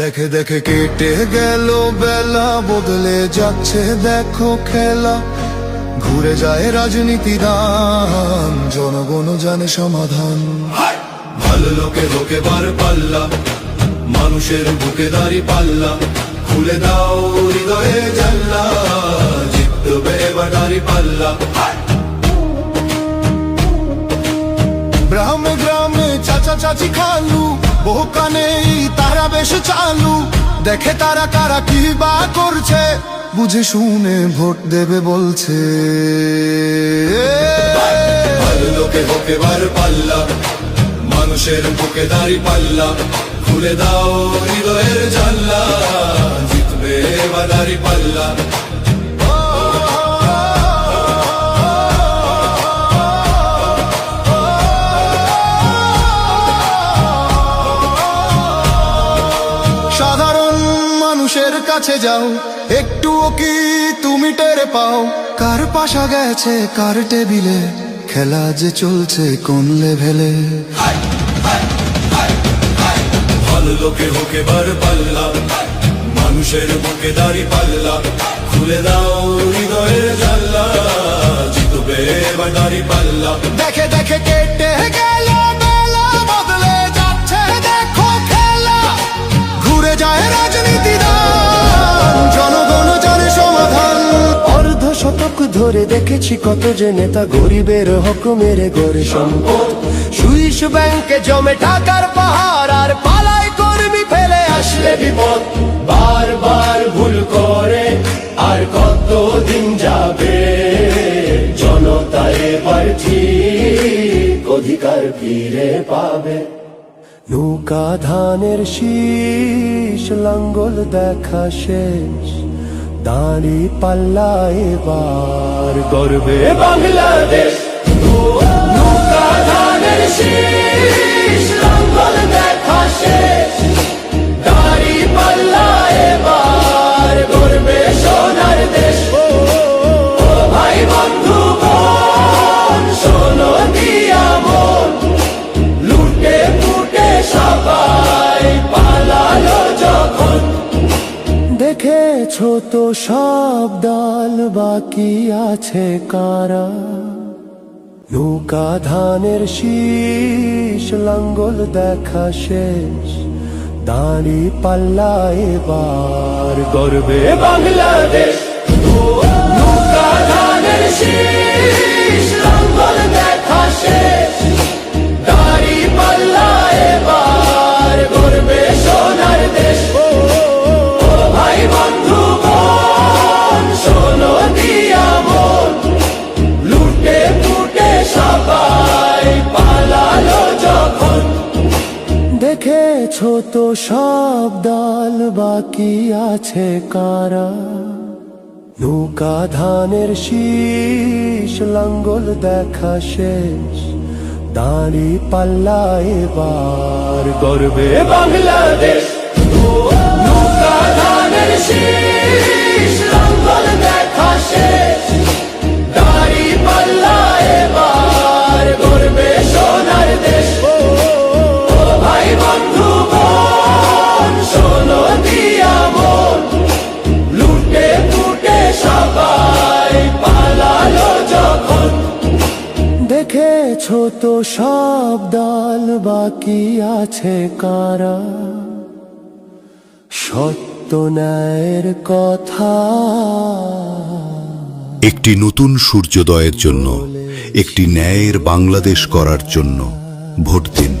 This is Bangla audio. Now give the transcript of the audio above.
দেখে দেখে কেটে গেল বেলা, বদলে যাচ্ছে দেখো খেলা। ঘুরে যায় রাজনীতি দান, জনগণ জানে সমাধান। ভালো লোকে লোকে বার পাল্লা, মানুষের বুকে দাঁড়ি পাল্লা। খুলে দাও হৃদয়ে জানলা, জিতবে এবার দাঁড়ি পাল্লা। গ্রামে গ্রামে চাচা চাচি খালু, বহু কানে তারা বেশ চালু। দেখে তারা কারা কি বা করছে, বুঝে শুনে ভোট দেবে বলছে। ভালো লোকে হোকে বার পাল্লা, মানুষের বুকে দাঁড়ি পাল্লা। খুলে দাও হৃদয়ের জানলা, জিতবে এবার দাঁড়ি পাল্লা। সাধারণ মানুষের কাছে যাও, একটুও কি তুমি টের পাও? কার পাশা গেছে কার টেবিলে, খেলা যে চলছে কোন লেভেলে। ভালো লোকে হোকে বার পাল্লা, মানুষের বুকে দাঁড়ি পাল্লা। খুলে দাও হৃদয়ের জানলা, জিতবে এবার দাঁড়ি পাল্লা। দেখে দেখে কেটে গেল বেলা, বদলে যাচ্ছে দেখো খেলা। ঘুরে যায় রাজনীতি দান, জনগণ জানে সমাধান। অর্ধ শতক ধরে দেখেছি কত যে নেতা গরিবের হক মেরে গড়ে সম্পদ। সুইস ব্যাংকে জমে টাকার পাহাড়, আর পালায় কর্মী ফেলে আসলে বিপদ। বারবার ভুল করে আর কতদিন যাবে, জনতা এবার ঠিক অধিকার ফিরে পাবে। নৌকা ধানের শীষ, লাঙ্গল দেখা শেষ, দাঁড়ি পাল্লা এবার গর্বে বাংলাদেশ। নৌকা ধানের শীষ, লাঙ্গল দেখা শেষ, দাঁড়ি পাল্লা এবার গর্বে সোনার দেশ। ও ভাই বন্ধু বোন, শোনো দিয়া মন, লুটে ফুটে সবাই পালালো যখন। দেখেছো তো সব দল, বাকি আছে কারা? নৌকা ধানের শীষ, লাঙ্গল দেখা শেষ, দাঁড়ি পাল্লা এবার গর্বে বাংলাদেশ। নৌকা ধানের শীষ, লাঙ্গল দেখা শেষ, দাঁড়ি পাল্লা এবার গর্বে সোনার দেশ। ও ভাই বন্ধু বোন, শোনো দিয়া মন, লুটে ফুটে সবাই পালালো যখন। দেখেছো তো সব দল, বাকি আছে কারা? নৌকা ধানের শীষ, লাঙ্গল দেখা শেষ, দাঁড়ি পাল্লা এবার গর্বে বাংলাদেশ। নৌকা ধানের শীষ, লাঙ্গল দেখা শেষ, দাঁড়ি পাল্লা এবার গর্বে সোনার দেশ। ও ভাই বন্ধু বোন, শোনো দিয়া মন, লুটে ফুটে সবাই পালালো যখন। দেখেছো তো সব দল, বাকি আছে কারা? সত্য ন্যায়ের কথা। একটি নতুন সূর্যোদয়ের জন্য, একটি ন্যায়ের বাংলাদেশ করার জন্য ভোট দিন।